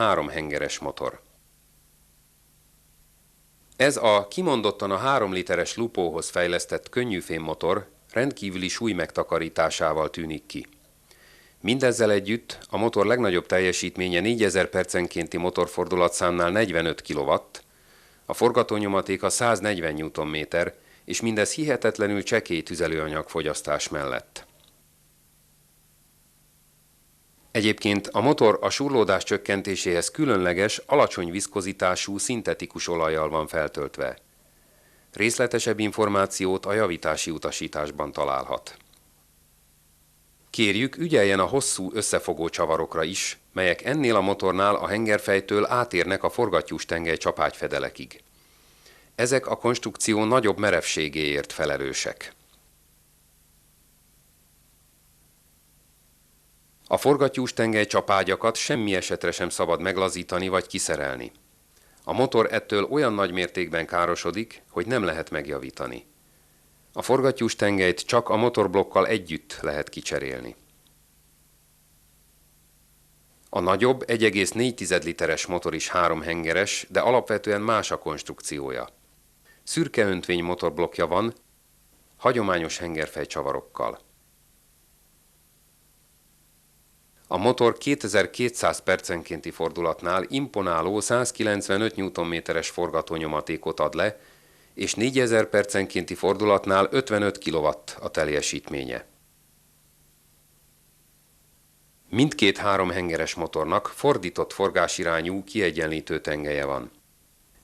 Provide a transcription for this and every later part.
3 hengeres motor. Ez a kimondottan a 3 literes Lupohoz fejlesztett könnyűfém motor rendkívüli súly megtakarításával tűnik ki. Mindezzel együtt a motor legnagyobb teljesítménye 4000 percenkénti motorfordulatszámnál 45 kW, a forgatónyomatéka 140 Nm, és mindez hihetetlenül csekély tüzelőanyag fogyasztás mellett. Egyébként a motor a surlódás csökkentéséhez különleges, alacsony viszkozitású szintetikus olajjal van feltöltve. Részletesebb információt a javítási utasításban találhat. Kérjük, ügyeljen a hosszú összefogó csavarokra is, melyek ennél a motornál a hengerfejtől átérnek a forgattyús tengely csapágyfedelekig. Ezek a konstrukció nagyobb merevségéért felelősek. A forgattyús tengely csapágyakat semmi esetre sem szabad meglazítani vagy kiszerelni. A motor ettől olyan nagy mértékben károsodik, hogy nem lehet megjavítani. A forgattyús tengelyt csak a motorblokkal együtt lehet kicserélni. A nagyobb 1,4 literes motor is 3 hengeres, de alapvetően más a konstrukciója. Szürke öntvény motorblokkja van, hagyományos hengerfejcsavarokkal. A motor 2200 percenkénti fordulatnál imponáló 195 Nm-es forgatónyomatékot ad le, és 4000 percenkénti fordulatnál 55 kW a teljesítménye. Mindkét 3 hengeres motornak fordított forgásirányú kiegyenlítő tengelye van.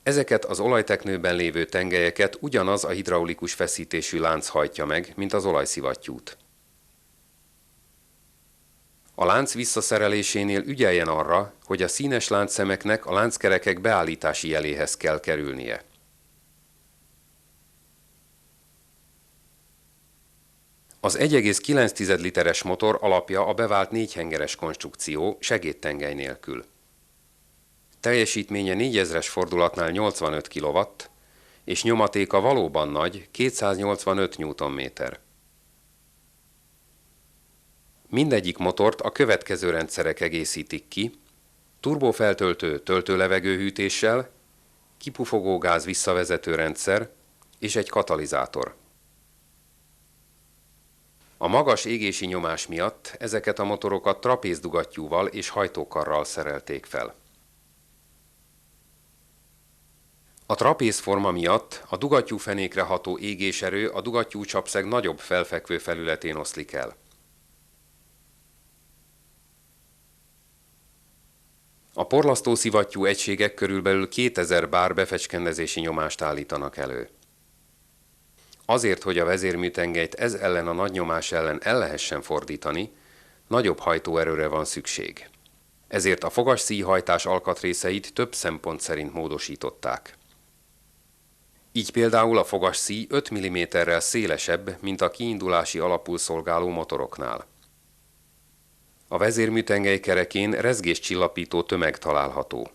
Ezeket az olajteknőben lévő tengelyeket ugyanaz a hidraulikus feszítésű lánc hajtja meg, mint az olajszivattyút. A lánc visszaszerelésénél ügyeljen arra, hogy a színes láncszemeknek a lánckerekek beállítási jeléhez kell kerülnie. Az 1,9 literes motor alapja a bevált 4 hengeres konstrukció segédtengely nélkül. Teljesítménye 4000-es fordulatnál 85 kW, és nyomatéka valóban nagy, 285 Nm. Mindegyik motort a következő rendszerek egészítik ki: turbófeltöltő töltőlevegőhűtéssel, kipufogógáz visszavezető rendszer és egy katalizátor. A magas égési nyomás miatt ezeket a motorokat trapézdugattyúval és hajtókarral szerelték fel. A trapézforma miatt a dugattyúfenékre ható égéserő a dugattyúcsapszeg nagyobb felfekvő felületén oszlik el. A porlasztószivattyú egységek körülbelül 2000 bár befecskendezési nyomást állítanak elő. Azért, hogy a vezérműtengelyt ez ellen a nagy nyomás ellen el lehessen fordítani, nagyobb hajtóerőre van szükség. Ezért a fogasszíjhajtás alkatrészeit több szempont szerint módosították. Így például a fogasszíj 5 mm-rel szélesebb, mint a kiindulási alapul szolgáló motoroknál. A vezérműtengely kerekén rezgéscsillapító tömeg található.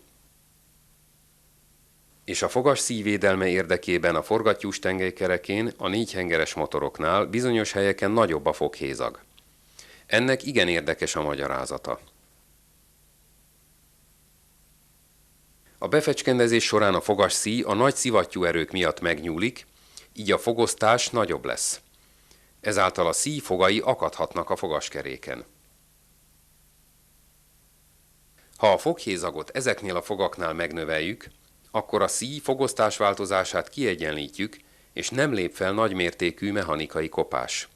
És a fogasszíj védelme érdekében a forgattyús tengely kerekén a 4 hengeres motoroknál bizonyos helyeken nagyobb a foghézag. Ennek igen érdekes a magyarázata. A befecskendezés során a fogasszíj a nagy szivattyú erők miatt megnyúlik, így a fogosztás nagyobb lesz. Ezáltal a szíj fogai akadhatnak a fogaskeréken. Ha a foghézagot ezeknél a fogaknál megnöveljük, akkor a szíj fogosztás változását kiegyenlítjük, és nem lép fel nagymértékű mechanikai kopás.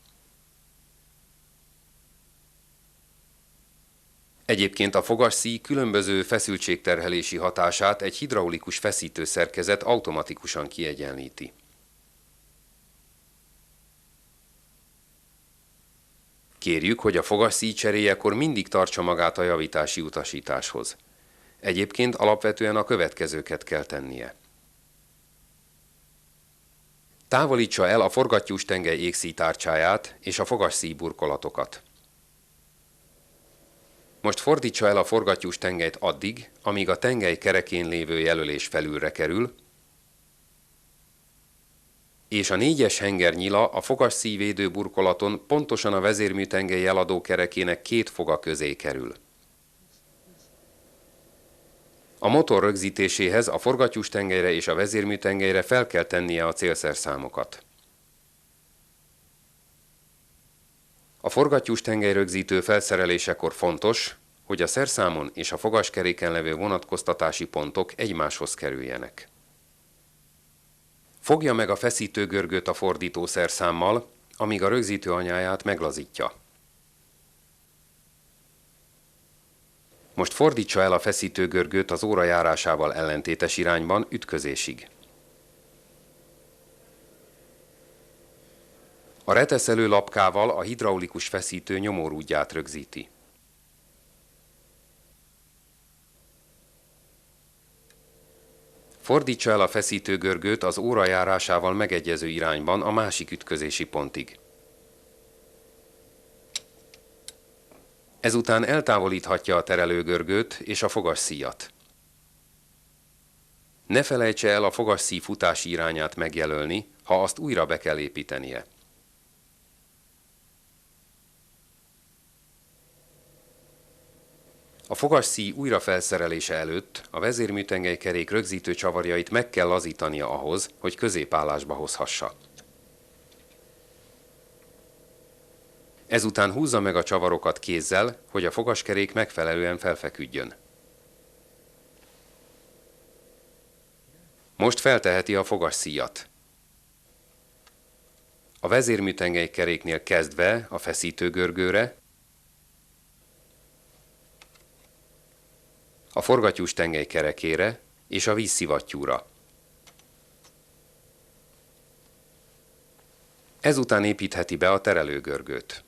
Egyébként a fogasszíj különböző feszültségterhelési hatását egy hidraulikus feszítőszerkezet automatikusan kiegyenlíti. Kérjük, hogy a fogasszíj cseréjekor mindig tartsa magát a javítási utasításhoz. Egyébként alapvetően a következőket kell tennie. Távolítsa el a forgattyús tengely égszíjtárcsáját és a fogasszíj burkolatokat. Most fordítsa el a forgattyús tengelyt addig, amíg a tengely kerekén lévő jelölés felülre kerül, és a 4-es henger nyila a fogasszíjvédő burkolaton pontosan a vezérműtengely eladó kerekének 2 foga közé kerül. A motor rögzítéséhez a forgattyústengelyre és a vezérműtengelyre fel kell tennie a célszerszámokat. A forgattyústengely rögzítő felszerelésekor fontos, hogy a szerszámon és a fogaskeréken levő vonatkoztatási pontok egymáshoz kerüljenek. Fogja meg a feszítőgörgőt a fordító szerszámmal, amíg a rögzítő anyáját meglazítja. Most fordítsa el a feszítőgörgőt az óra járásával ellentétes irányban ütközésig. A reteszelő lapkával a hidraulikus feszítő nyomórúdját rögzíti. Fordítsa el a feszítőgörgőt az óra járásával megegyező irányban a másik ütközési pontig. Ezután eltávolíthatja a terelőgörgőt és a fogasszíjat. Ne felejtse el a fogasszíj futási irányát megjelölni, ha azt újra be kell építenie. A fogasszíj újrafelszerelése előtt a vezérműtengely kerék rögzítő csavarjait meg kell lazítania ahhoz, hogy középaállásba hozhassa. Ezután húzza meg a csavarokat kézzel, hogy a fogaskerék megfelelően felfeküdjön. Most felteheti a fogasszíjat. A vezérműtengely keréknél kezdve a feszítőgörgőre, a forgattyústengely kerekére és a vízszivattyúra. Ezután építheti be a terelőgörgőt.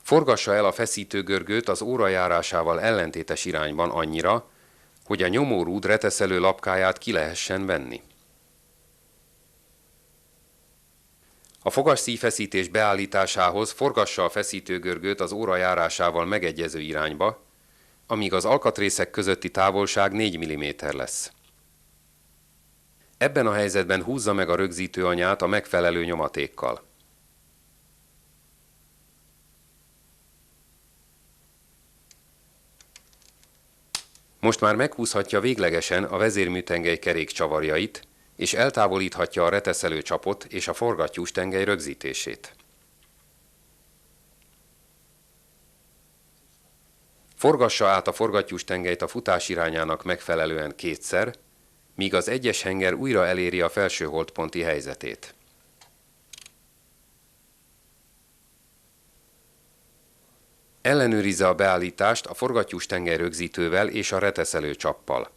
Forgassa el a feszítőgörgőt az óra járásával ellentétes irányban annyira, hogy a nyomórúd reteszelő lapkáját ki lehessen venni. A fogasszíjfeszítés beállításához forgassa a feszítőgörgőt az óra járásával megegyező irányba, amíg az alkatrészek közötti távolság 4 mm lesz. Ebben a helyzetben húzza meg a rögzítőanyát a megfelelő nyomatékkal. Most már meghúzhatja véglegesen a vezérműtengely kerék csavarjait, és eltávolíthatja a reteszelő csapot és a forgattyústengely rögzítését. Forgassa át a forgattyústengelyt a futás irányának megfelelően kétszer, míg az egyes henger újra eléri a felső holdponti helyzetét. Ellenőrizze a beállítást a forgattyústengely rögzítővel és a reteszelő csappal.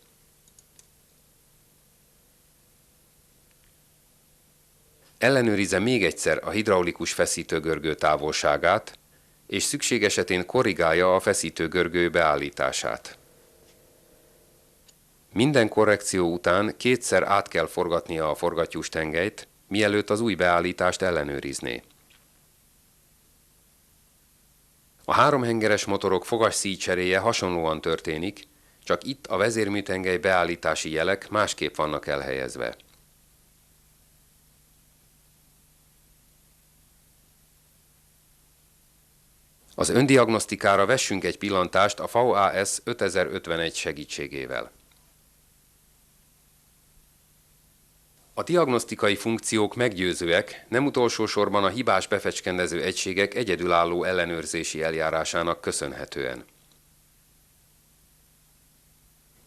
Ellenőrizze még egyszer a hidraulikus feszítőgörgő távolságát, és szükség esetén korrigálja a feszítőgörgő beállítását. Minden korrekció után kétszer át kell forgatnia a forgattyústengelyt, mielőtt az új beállítást ellenőrizné. A háromhengeres motorok fogasszíj cseréje hasonlóan történik, csak itt a vezérműtengely beállítási jelek másképp vannak elhelyezve. Az öndiagnosztikára vessünk egy pillantást a VAS 5051 segítségével. A diagnosztikai funkciók meggyőzőek, nem utolsó sorban a hibás befecskendező egységek egyedülálló ellenőrzési eljárásának köszönhetően.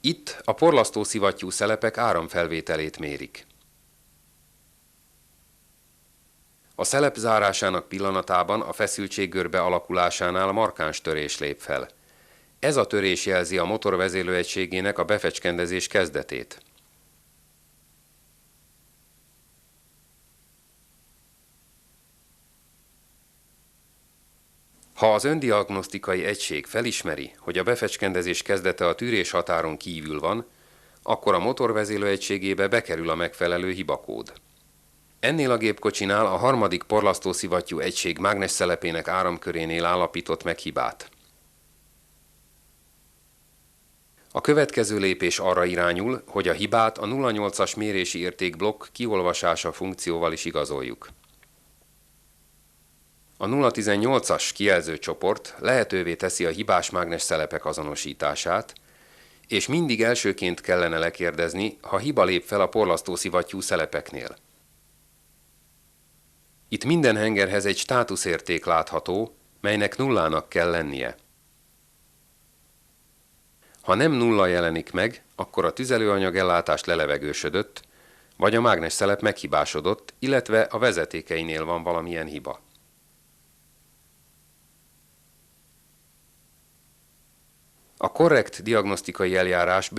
Itt a porlasztószivattyú szelepek áramfelvételét mérik. A szelep zárásának pillanatában a feszültséggörbe alakulásánál markáns törés lép fel. Ez a törés jelzi a motor vezérlőegységének a befecskendezés kezdetét. Ha az öndiagnosztikai egység felismeri, hogy a befecskendezés kezdete a tűrés határon kívül van, akkor a motor vezérlőegységébe bekerül a megfelelő hibakód. Ennél a gépkocsinál a harmadik porlasztószivattyú egység mágnes szelepének áramkörénél állapított meg hibát. A következő lépés arra irányul, hogy a hibát a 0,8-as mérési értékblokk kiolvasása funkcióval is igazoljuk. A 018-as kijelzőcsoport lehetővé teszi a hibás mágnesszelepek azonosítását, és mindig elsőként kellene lekérdezni, ha hiba lép fel a porlasztószivattyú szelepeknél. Itt minden hengerhez egy státuszérték látható, melynek nullának kell lennie. Ha nem nulla jelenik meg, akkor a tüzelőanyag ellátást lelevegősödött, vagy a mágnesszelep meghibásodott, illetve a vezetékeinél van valamilyen hiba. A korrekt diagnosztikai eljárás